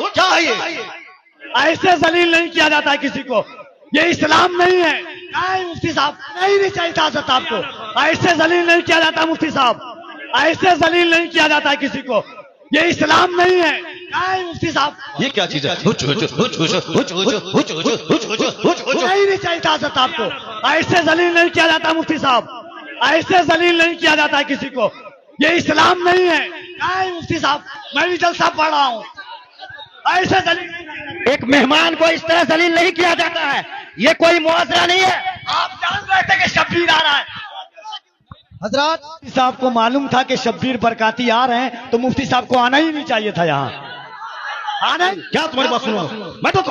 क्या है ये? ऐसे जलील नहीं किया जाता है किसी को, ये इस्लाम नहीं है। मुफ्ती साहब नहीं चाहिए इजाजत आपको, ऐसे जलील नहीं किया जाता मुफ्ती साहब, ऐसे जलील नहीं किया जाता है किसी को, ये इस्लाम नहीं है। मुफ्ती साहब ये क्या चीज है? नहीं चाहिए इजाजत आपको, ऐसे जलील नहीं किया जाता मुफ्ती साहब, ऐसे जलील नहीं किया जाता है किसी को, ये इस्लाम नहीं है। मुफ्ती साहब मैं भी जलसा पढ़ रहा हूँ, ऐसे जलील एक मेहमान को इस तरह जलील नहीं किया जाता है, ये कोई मुआवजा नहीं है। आप जान रहे थे कि शब्बीर आ रहा है। हजरत साहब को मालूम था कि शब्बीर बरकाती आ रहे हैं, तो मुफ्ती साहब को आना ही नहीं चाहिए था यहाँ। आना क्या तुम्हारी बात सुनो? मैं तो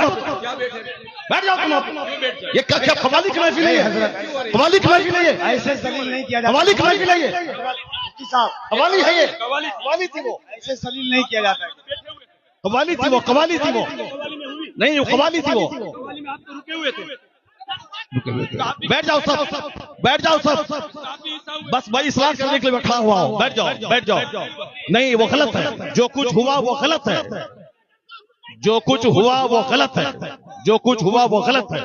बैठ जाओ तुम। ये क्या कवाली की महफिल है? कवाली की महफिल है ये? ऐसे जलील नहीं किया जाता। कवाली की महफिल है ये? मुफ्ती साहब कवाली है ये? कवाली थी वो, ऐसे जलील नहीं किया जाता है। कवाली थी वो, कवाली थी वो, नहीं वो कवाली थी वो। बैठ जाओ सब, बैठ जाओ सब, बस भाई इस्लाम करने के लिए बैठा हुआ हूं। बैठ जाओ, बैठ जाओ। नहीं वो गलत है, जो कुछ हुआ वो गलत है, जो कुछ हुआ वो गलत है, जो कुछ हुआ वो गलत है,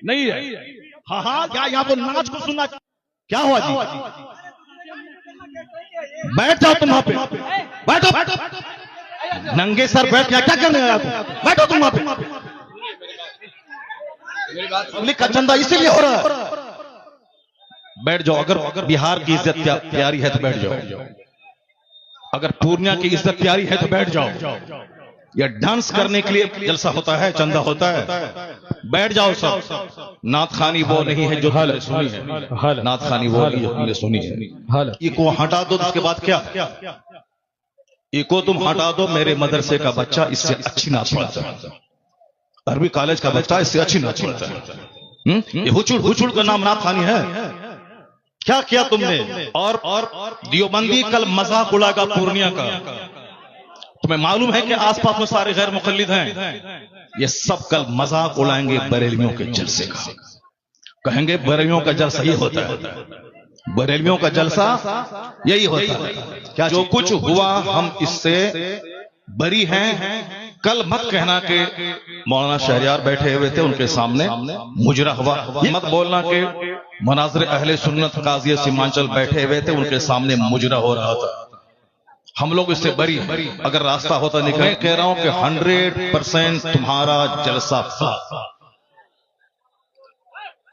नहीं है। हाँ हाँ, क्या यहाँ पर नाच को सुनना? क्या हुआ जी? बैठ जाओ तुम वहां पे, बैठो बैठो, नंगे सर बैठ क्या करने आया तुम? बैठो तुम वहां पे। पब्लिक का चंदा इसीलिए हो रहा है। बैठ जाओ। अगर बिहार की इज्जत प्यारी है तो बैठ जाओ, अगर पूर्णिया की इज्जत प्यारी है तो बैठ जाओ। यह डांस करने के लिए जलसा होता है, चंदा होता है। बैठ जाओ सब। नात खानी वो नहीं है जो तुमने सुनी है, नात खानी वो नहीं जो तुमने सुनी है। इको हटा दो, उसके बाद क्या? इको तुम हटा दो। मेरे मदरसे का बच्चा इससे अच्छी नात पढ़ता है, अरबी कॉलेज का बच्चा इससे अच्छी नात पढ़ता है। ये हुचुड़ हुचुड़ का नाम नात खानी है? क्या किया तुमने? और दियोबंदी कल मजाक उड़ाएगा पूर्णिया का। तुम्हें मालूम है कि आसपास में सारे गैर मुखल्लिद हैं, ये सब कल मजाक उड़ाएंगे बरेलवियों के जलसे का। कहेंगे बरेलवियों का जलसा ही होता है, बरेलवियों का जलसा यही होता है। क्या जो कुछ हुआ हम इससे बरी हैं। कल मत कहना कि मौलाना शहरियार बैठे हुए थे उनके सामने मुजरा हुआ, मत बोलना कि मनाज़िर अहले सुन्नत काज़ी सीमांचल बैठे हुए थे उनके सामने मुजरा हो रहा था। हम लोग इससे बरी हैं। अगर रास्ता होता निकले, कह रहा हूं कि 100% तुम्हारा जलसा था।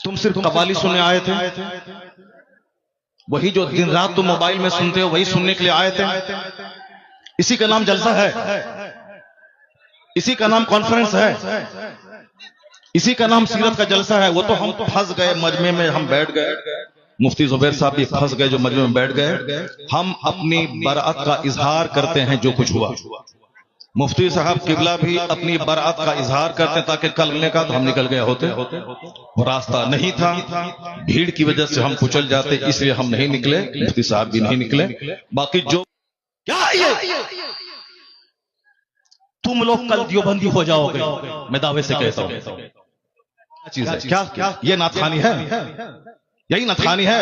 तुम सिर्फ कवाली सुनने आए थे, वही जो दिन रात तुम मोबाइल में सुनते हो वही सुनने के लिए आए थे। इसी का नाम जलसा है, इसी का नाम कॉन्फ्रेंस है, इसी का नाम सीरत का जलसा है। वो तो हम फंस गए मजमे में, हम बैठ गए। मुफ्ती जुबैर साहब भी फंस गए जो मजमे में बैठ गए। हम अपनी बराअत का इजहार करते हैं जो कुछ हुआ। मुफ्ती साहब किबला भी अपनी बराअत का इजहार करते हैं ताकि कल मिलने का तो हम निकल गए होते। वो रास्ता नहीं था, भीड़ की वजह से हम कुचल जाते, इसलिए हम नहीं निकले, मुफ्ती साहब भी नहीं निकले। बाकी जो क्या ये तुम लोग कल दियोबंदी हो जाओगे, मैं दावे से कहता हूं। चीज है क्या? ये नाथखानी है, यही नाथखानी है।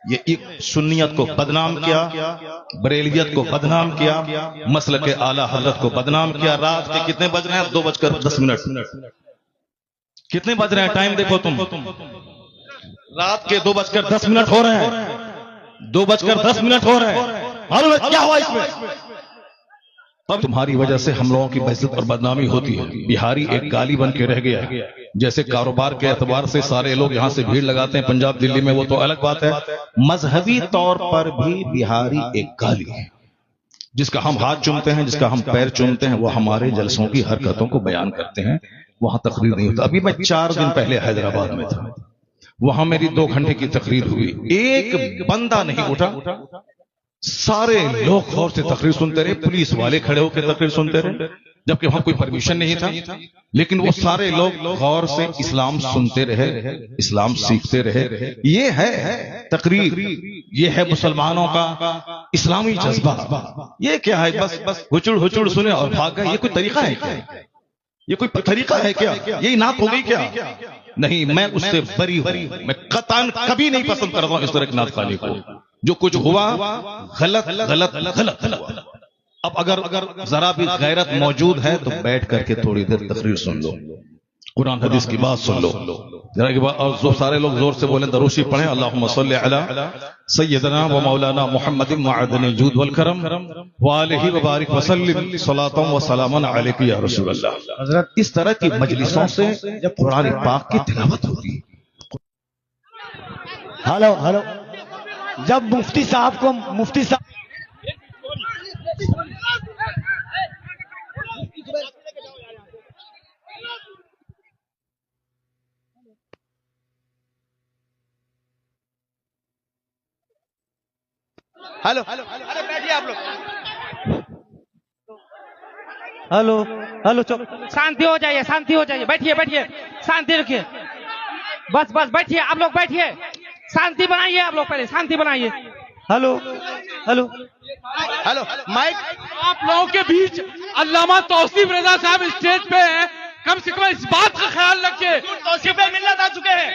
ये सुन्नियत को बदनाम किया, बरेलियत को बदनाम किया, मसलक आला हजरत को बदनाम किया। रात के कितने बज रहे हैं? 2:10। कितने बज रहे हैं? टाइम देखो तुम, रात के 2:10 हो रहे हैं, 2:10 हो रहे हैं। मालूम है क्या हुआ इसमें? तब तुम्हारी वजह से हम लोगों की बेइज्जत और बदनामी होती है। बिहारी एक गाली बन के रह गया है। जैसे कारोबार के एतबार से सारे लोग यहां से भीड़ लगाते हैं पंजाब दिल्ली में, वो तो अलग बात है। मजहबी तौर पर भी बिहारी एक गाली है। जिसका हम हाथ चूमते हैं, जिसका हम पैर चूमते हैं, वो हमारे जलसों की हरकतों को बयान करते हैं। वहां तकरीर नहीं होता। अभी मैं 4 दिन पहले हैदराबाद में था, वहां मेरी 2 घंटे की तकरीर हुई, एक बंदा नहीं उठा। सारे लोग गौर से तकरीर सुनते रहे, पुलिस वाले खड़े होकर तकरीर सुनते रहे, जबकि वहां कोई परमिशन नहीं था। लेकिन वो सारे लोग गौर से इस्लाम सुनते रहे, इस्लाम सीखते रहे। ये है तकरीर, ये है मुसलमानों का इस्लामी जज्बा। ये क्या है? बस हुचुड़ हुचुड़ सुने और भाग गए। ये कोई तरीका है क्या? ये कोई तरीका है क्या? यही नात हो गई क्या? नहीं, मैं उससे बरी हूं। मैं कतन कभी नहीं पसंद करता हूं इस तरह की नात खानी को। जो कुछ हुआ गलत गलत गलत हुआ। अब अगर जरा भी गैरत मौजूद है तो बैठ करके थोड़ी देर तकरीर सुन लो, कुरान हदीस की बात सुन लो जरा के बाद। और जो सारे लोग जोर से बोलें दरूशी पढ़ें, अल्लाहुम्मा सल्ली अला सय्यदना व मौलाना मुहम्मदिन मअदनिल जूद वल करम व आलिहि व बारिक व सल्लिम सलातन व सलामन अलैका या रसूल अल्लाह। हजरत इस तरह की मजलिसों से जब कुरान पाक की तिलावत होती है। हेलो हेलो, जब मुफ्ती साहब को मुफ्ती साहब हेलो अरे बैठिए आप लोग। हेलो हेलो, शांति हो जाइए, शांति हो जाइए, बैठिए बैठिए, शांति रखिए, बस बस बैठिए, आप लोग बैठिए, शांति बनाइए, आप लोग पहले शांति बनाइए। Hello hello hello mic. आप लोगों के बीच अल्लामा तौसीफ रजा साहब स्टेज पे हैं, कम से कम इस बात का ख्याल रखिए। तौसीफ मिलना आ चुके हैं।